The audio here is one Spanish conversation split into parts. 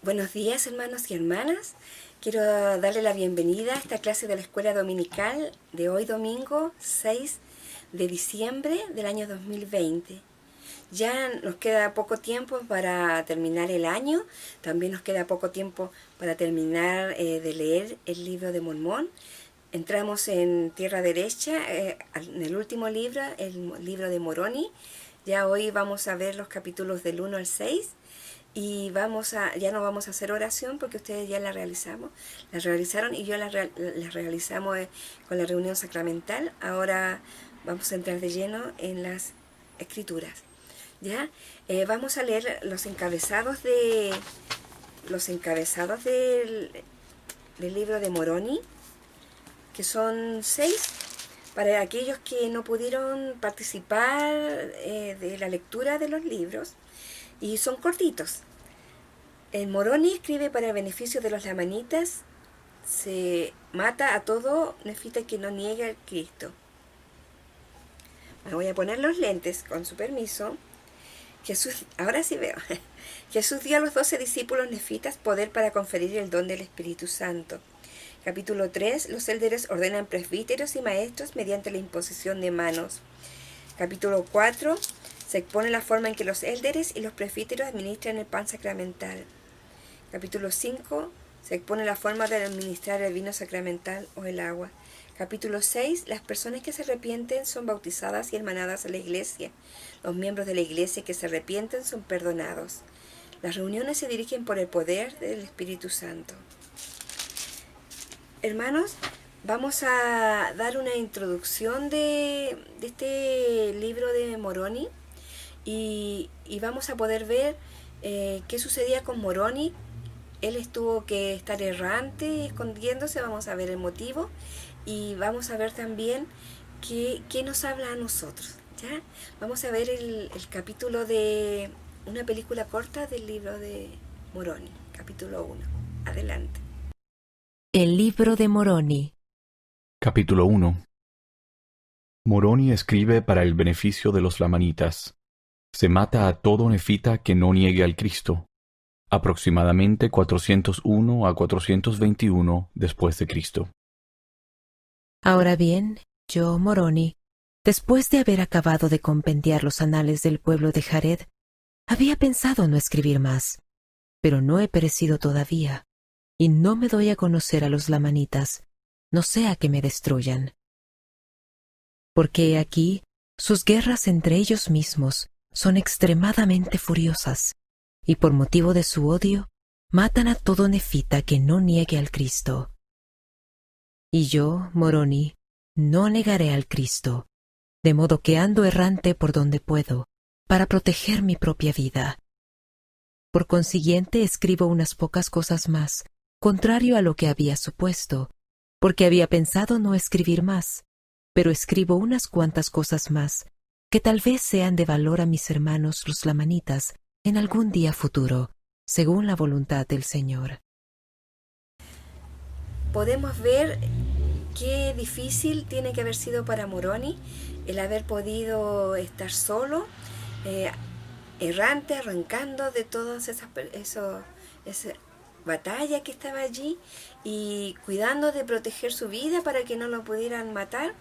Buenos días, hermanos y hermanas. Quiero darle la bienvenida a esta clase de la escuela dominical de hoy domingo 6 de diciembre del año 2020. Ya nos queda poco tiempo para terminar el año, también nos queda poco tiempo para terminar de leer el libro de Mormón. Entramos en tierra derecha, en el último libro, el libro de Moroni. Ya hoy vamos a ver los capítulos del 1 al 6 y ya no vamos a hacer oración porque ustedes ya la realizaron y yo la realizamos con la reunión sacramental. Ahora vamos a entrar de lleno en las escrituras. ¿Ya? Vamos a leer los encabezados del libro de Moroni, que son 6, para aquellos que no pudieron participar de la lectura de los libros, y son cortitos. El Moroni escribe para el beneficio de los lamanitas: se mata a todo nefita que no niegue al Cristo. Me voy a poner los lentes, con su permiso. Ahora sí veo. Jesús dio a los 12 discípulos nefitas poder para conferir el don del Espíritu Santo. Capítulo 3. Los élderes ordenan presbíteros y maestros mediante la imposición de manos. Capítulo 4. Se expone la forma en que los élderes y los presbíteros administran el pan sacramental. Capítulo 5. Se expone la forma de administrar el vino sacramental o el agua. Capítulo 6. Las personas que se arrepienten son bautizadas y hermanadas a la iglesia. Los miembros de la iglesia que se arrepienten son perdonados. Las reuniones se dirigen por el poder del Espíritu Santo. Hermanos, vamos a dar una introducción de este libro de Moroni y vamos a poder ver qué sucedía con Moroni. Él tuvo que estar errante, escondiéndose. Vamos a ver el motivo y vamos a ver también qué nos habla a nosotros. ¿Ya? Vamos a ver el capítulo de una película corta del libro de Moroni, capítulo 1. Adelante. El libro de Moroni. Capítulo 1. Moroni escribe para el beneficio de los lamanitas. Se mata a todo nefita que no niegue al Cristo. Aproximadamente 401 a 421 después de Cristo. Ahora bien, yo, Moroni, después de haber acabado de compendiar los anales del pueblo de Jared, había pensado no escribir más, pero no he perecido todavía, y no me doy a conocer a los lamanitas, no sea que me destruyan. Porque he aquí, sus guerras entre ellos mismos son extremadamente furiosas, y por motivo de su odio, matan a todo nefita que no niegue al Cristo. Y yo, Moroni, no negaré al Cristo, de modo que ando errante por donde puedo, para proteger mi propia vida. Por consiguiente, escribo unas pocas cosas más, contrario a lo que había supuesto, porque había pensado no escribir más, pero escribo unas cuantas cosas más, que tal vez sean de valor a mis hermanos los lamanitas en algún día futuro, según la voluntad del Señor. Podemos ver qué difícil tiene que haber sido para Moroni el haber podido estar solo, errante, arrancando de todas esa batalla que estaba allí y cuidando de proteger su vida para que no lo pudieran matar.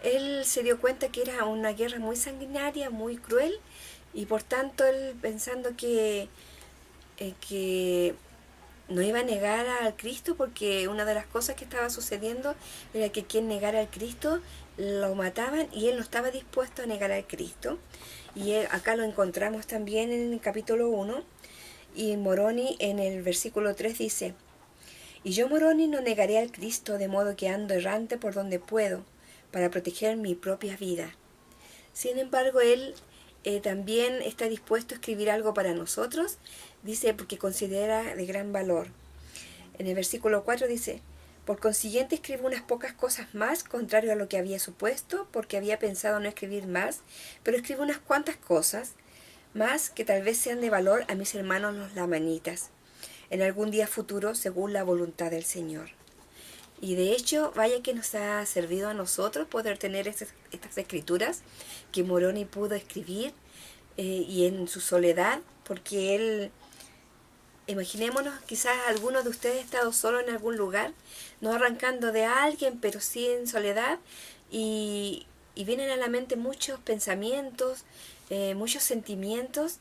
Él se dio cuenta que era una guerra muy sanguinaria, muy cruel, y por tanto él, pensando que no iba a negar al Cristo, porque una de las cosas que estaba sucediendo era que quien negara al Cristo lo mataban, y él no estaba dispuesto a negar al Cristo. Y acá lo encontramos también en el capítulo 1, y Moroni en el versículo 3 dice: y yo, Moroni, no negaré al Cristo, de modo que ando errante por donde puedo, para proteger mi propia vida. Sin embargo, él también está dispuesto a escribir algo para nosotros, dice, porque considera de gran valor. En el versículo 4 dice: por consiguiente escribo unas pocas cosas más, contrario a lo que había supuesto, porque había pensado no escribir más, pero escribo unas cuantas cosas más que tal vez sean de valor a mis hermanos los lamanitas, en algún día futuro, según la voluntad del Señor. Y de hecho, vaya que nos ha servido a nosotros poder tener estas escrituras que Moroni pudo escribir y en su soledad, porque él imaginémonos, quizás alguno de ustedes ha estado solo en algún lugar, no arrancando de alguien, pero sí en soledad, y vienen a la mente muchos pensamientos, muchos sentimientos,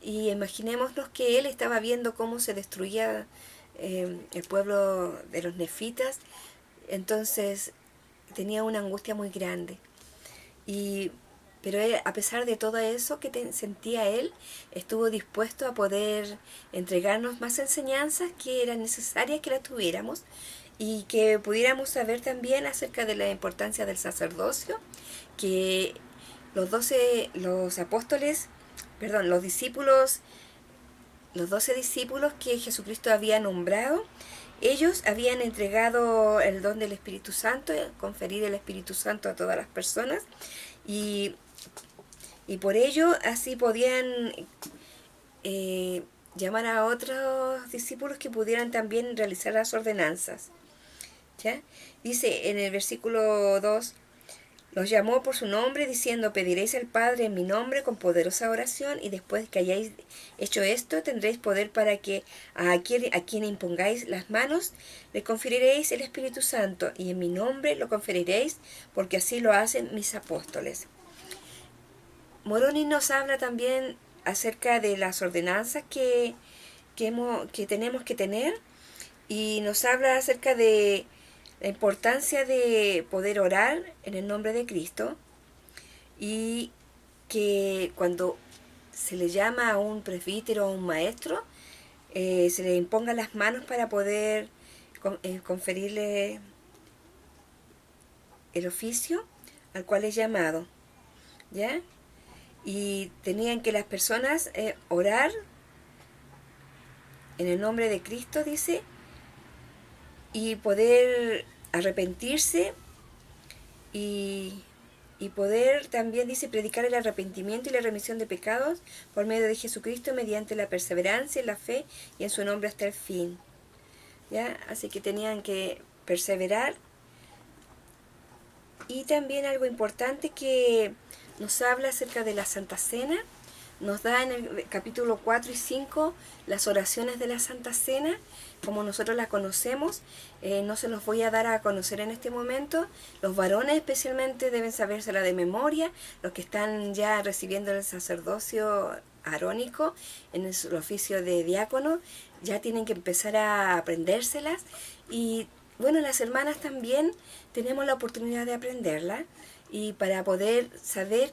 y imaginémonos que él estaba viendo cómo se destruía el pueblo de los nefitas. Entonces tenía una angustia muy grande. Pero él, a pesar de todo eso que sentía él, estuvo dispuesto a poder entregarnos más enseñanzas que eran necesarias que las tuviéramos, y que pudiéramos saber también acerca de la importancia del sacerdocio, que los discípulos, los 12 discípulos que Jesucristo había nombrado, ellos habían entregado el don del Espíritu Santo, conferir el Espíritu Santo a todas las personas, y por ello así podían llamar a otros discípulos que pudieran también realizar las ordenanzas. ¿Ya? Dice en el versículo 2, los llamó por su nombre diciendo, pediréis al Padre en mi nombre con poderosa oración, y después que hayáis hecho esto tendréis poder para que a quien impongáis las manos le conferiréis el Espíritu Santo, y en mi nombre lo conferiréis, porque así lo hacen mis apóstoles. Moroni nos habla también acerca de las ordenanzas que tenemos que tener, y nos habla acerca de la importancia de poder orar en el nombre de Cristo, y que cuando se le llama a un presbítero o a un maestro, se le impongan las manos para poder conferirle el oficio al cual es llamado, ¿ya? Y tenían que las personas orar en el nombre de Cristo, dice, y poder arrepentirse, y poder también, dice, predicar el arrepentimiento y la remisión de pecados por medio de Jesucristo mediante la perseverancia en la fe y en su nombre hasta el fin. ¿Ya? Así que tenían que perseverar. Y también algo importante que nos habla acerca de la Santa Cena, nos da en el capítulo 4 y 5 las oraciones de la Santa Cena, como nosotros la conocemos. No se los voy a dar a conocer en este momento. Los varones especialmente deben sabérsela de memoria, los que están ya recibiendo el sacerdocio arónico en el oficio de diácono, ya tienen que empezar a aprendérselas, y bueno, las hermanas también tenemos la oportunidad de aprenderla, y para poder saber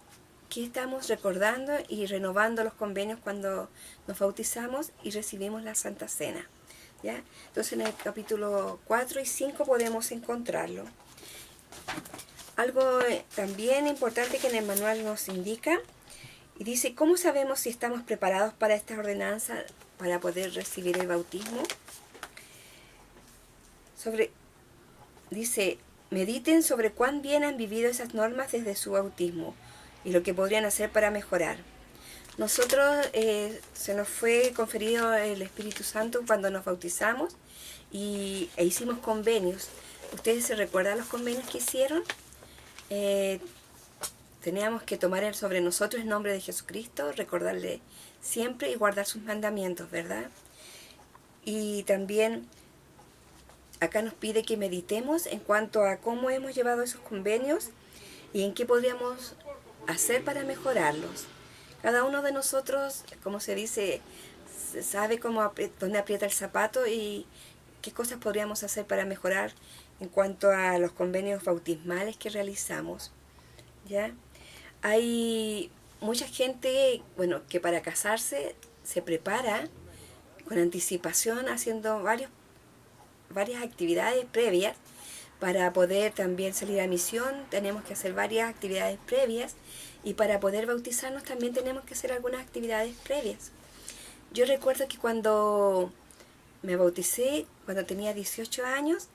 que estamos recordando y renovando los convenios cuando nos bautizamos y recibimos la Santa Cena, ¿ya? Entonces en el capítulo 4 y 5 podemos encontrarlo. Algo también importante que en el manual nos indica, y dice, ¿cómo sabemos si estamos preparados para esta ordenanza para poder recibir el bautismo? Dice, mediten sobre cuán bien han vivido esas normas desde su bautismo y lo que podrían hacer para mejorar. Nosotros se nos fue conferido el Espíritu Santo cuando nos bautizamos e hicimos convenios. ¿Ustedes se recuerdan los convenios que hicieron? Teníamos que tomar sobre nosotros el nombre de Jesucristo, recordarle siempre y guardar sus mandamientos, ¿verdad? Y también acá nos pide que meditemos en cuanto a cómo hemos llevado esos convenios y en qué podríamos hacer para mejorarlos. Cada uno de nosotros, como se dice, sabe dónde aprieta el zapato y qué cosas podríamos hacer para mejorar en cuanto a los convenios bautismales que realizamos, ¿ya? Hay mucha gente, bueno, que para casarse se prepara con anticipación haciendo varias actividades previas. Para poder también salir a misión tenemos que hacer varias actividades previas, y para poder bautizarnos también tenemos que hacer algunas actividades previas. Yo recuerdo que cuando me bauticé, cuando tenía 18 años,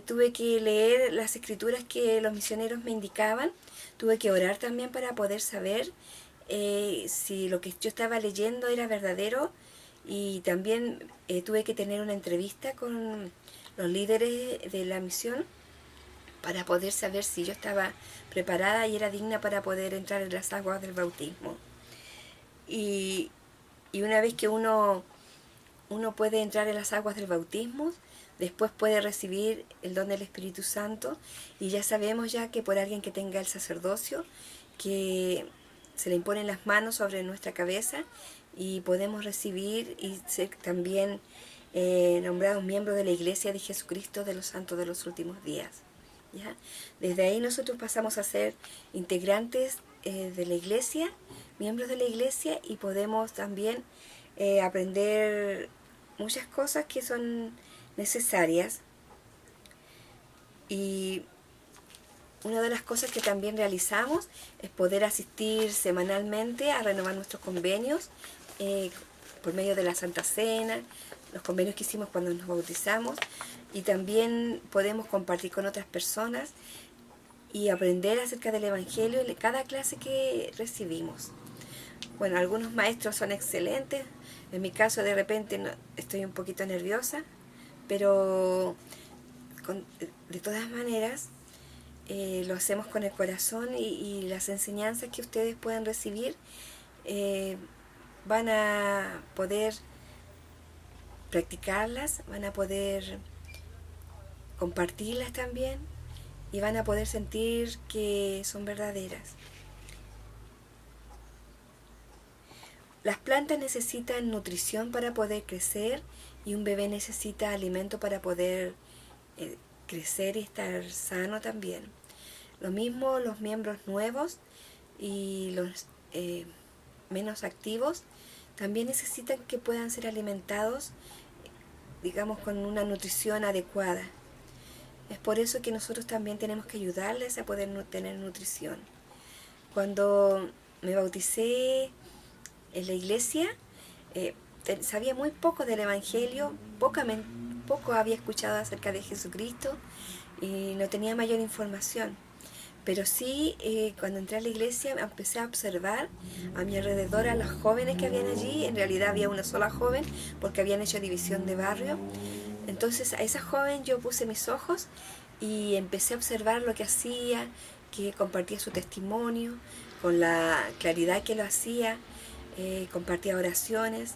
tuve que leer las escrituras que los misioneros me indicaban, tuve que orar también para poder saber si lo que yo estaba leyendo era verdadero, y también tuve que tener una entrevista con los líderes de la misión para poder saber si yo estaba preparada y era digna para poder entrar en las aguas del bautismo. Y una vez que uno uno puede entrar en las aguas del bautismo, después puede recibir el don del Espíritu Santo, y ya sabemos ya que por alguien que tenga el sacerdocio, que se le imponen las manos sobre nuestra cabeza y podemos recibir y ser también nombrados miembros de la Iglesia de Jesucristo de los Santos de los Últimos Días. ¿Ya? Desde ahí nosotros pasamos a ser integrantes de la Iglesia, miembros de la Iglesia, y podemos también aprender muchas cosas que son necesarias. Y una de las cosas que también realizamos es poder asistir semanalmente a renovar nuestros convenios por medio de la Santa Cena, los convenios que hicimos cuando nos bautizamos, y también podemos compartir con otras personas y aprender acerca del Evangelio en cada clase que recibimos. Bueno, algunos maestros son excelentes. En mi caso, de repente estoy un poquito nerviosa, pero de todas maneras lo hacemos con el corazón, y las enseñanzas que ustedes puedan recibir van a poder practicarlas, van a poder compartirlas también, y van a poder sentir que son verdaderas. Las plantas necesitan nutrición para poder crecer, y un bebé necesita alimento para poder crecer y estar sano también. Lo mismo los miembros nuevos y los menos activos también necesitan que puedan ser alimentados, digamos, con una nutrición adecuada. Es por eso que nosotros también tenemos que ayudarles a poder tener nutrición. Cuando me bauticé en la iglesia, sabía muy poco del Evangelio, poco había escuchado acerca de Jesucristo y no tenía mayor información. Pero sí, cuando entré a la iglesia empecé a observar a mi alrededor a los jóvenes que habían allí. En realidad había una sola joven porque habían hecho división de barrio. Entonces a esa joven yo puse mis ojos y empecé a observar lo que hacía, que compartía su testimonio con la claridad que lo hacía, compartía oraciones,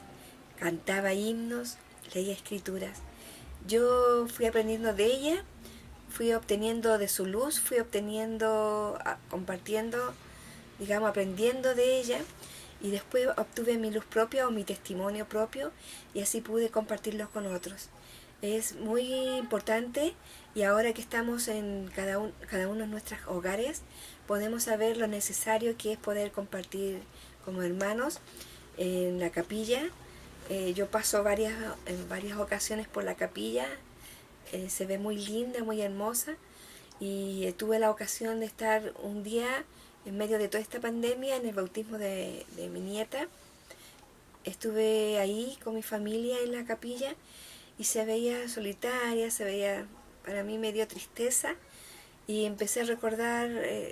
cantaba himnos, leía escrituras. Yo fui aprendiendo de ella, fui obteniendo de su luz, fui compartiendo, digamos, aprendiendo de ella, y después obtuve mi luz propia o mi testimonio propio, y así pude compartirlo con otros. Es muy importante, y ahora que estamos en cada uno de nuestros hogares, podemos saber lo necesario que es poder compartir como hermanos en la capilla. Yo paso en varias ocasiones por la capilla. Se ve muy linda, muy hermosa, y tuve la ocasión de estar un día en medio de toda esta pandemia en el bautismo de mi nieta. Estuve ahí con mi familia en la capilla y se veía solitaria, para mí me dio tristeza, y empecé a recordar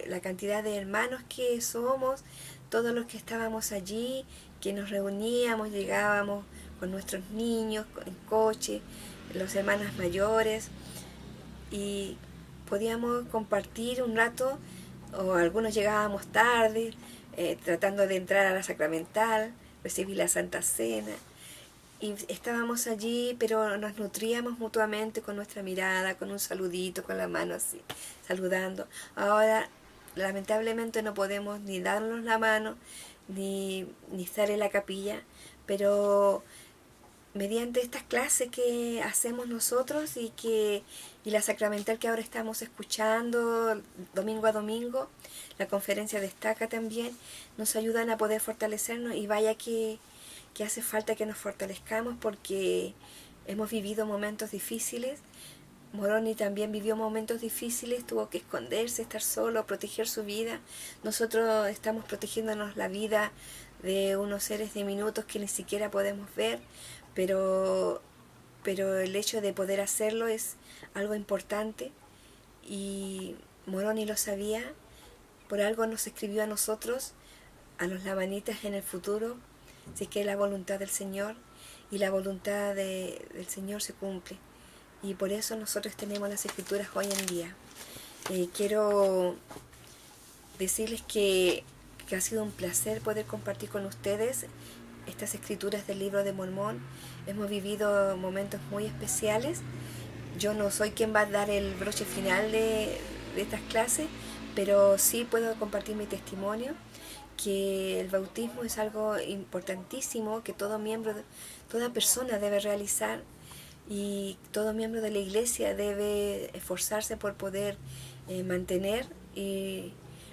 la cantidad de hermanos que somos, todos los que estábamos allí, que nos reuníamos, llegábamos con nuestros niños en coche, los hermanos mayores, y podíamos compartir un rato, o algunos llegábamos tarde, tratando de entrar a la sacramental, recibir la Santa Cena, y estábamos allí, pero nos nutríamos mutuamente con nuestra mirada, con un saludito, con la mano así, saludando. Ahora, lamentablemente no podemos ni darnos la mano, ni estar en la capilla, pero mediante estas clases que hacemos nosotros y la sacramental que ahora estamos escuchando domingo a domingo, la conferencia Destaca también, nos ayudan a poder fortalecernos, y vaya que hace falta que nos fortalezcamos, porque hemos vivido momentos difíciles. Moroni también vivió momentos difíciles, tuvo que esconderse, estar solo, proteger su vida. Nosotros estamos protegiéndonos la vida de unos seres diminutos que ni siquiera podemos ver, pero el hecho de poder hacerlo es algo importante, y Moroni lo sabía. Por algo nos escribió a nosotros, a los lamanitas, en el futuro, si es que es la voluntad del Señor, y la voluntad del Señor se cumple, y por eso nosotros tenemos las escrituras hoy en día. Quiero decirles que ha sido un placer poder compartir con ustedes estas escrituras del libro de Mormón. Hemos vivido momentos muy especiales. Yo no soy quien va a dar el broche final de estas clases, pero sí puedo compartir mi testimonio, que el bautismo es algo importantísimo que todo miembro, toda persona debe realizar, y todo miembro de la iglesia debe esforzarse por poder mantener y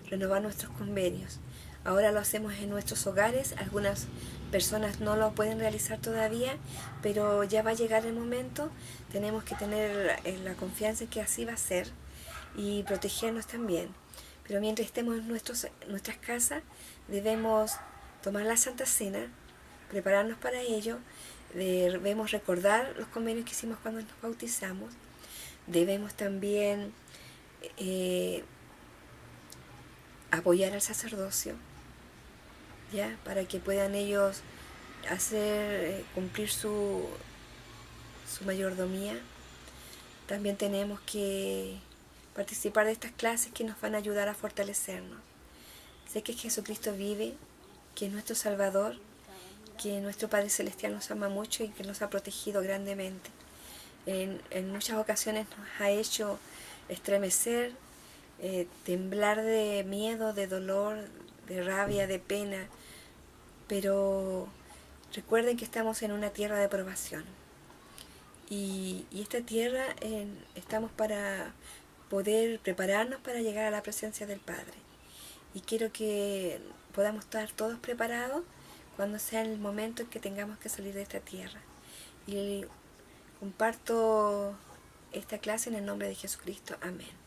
renovar nuestros convenios. Ahora lo hacemos en nuestros hogares, algunas personas no lo pueden realizar todavía, pero ya va a llegar el momento. Tenemos que tener la confianza en que así va a ser y protegernos también. Pero mientras estemos en nuestras casas, debemos tomar la Santa Cena, prepararnos para ello, debemos recordar los convenios que hicimos cuando nos bautizamos, debemos también apoyar al sacerdocio, ¿ya? Para que puedan ellos hacer cumplir su mayordomía. También tenemos que participar de estas clases que nos van a ayudar a fortalecernos. Sé que Jesucristo vive, que es nuestro Salvador, que nuestro Padre Celestial nos ama mucho y que nos ha protegido grandemente. En muchas ocasiones nos ha hecho estremecer, temblar de miedo, de dolor, de rabia, de pena, pero recuerden que estamos en una tierra de probación. Y esta tierra estamos para poder prepararnos para llegar a la presencia del Padre. Y quiero que podamos estar todos preparados cuando sea el momento en que tengamos que salir de esta tierra. Y comparto esta clase en el nombre de Jesucristo. Amén.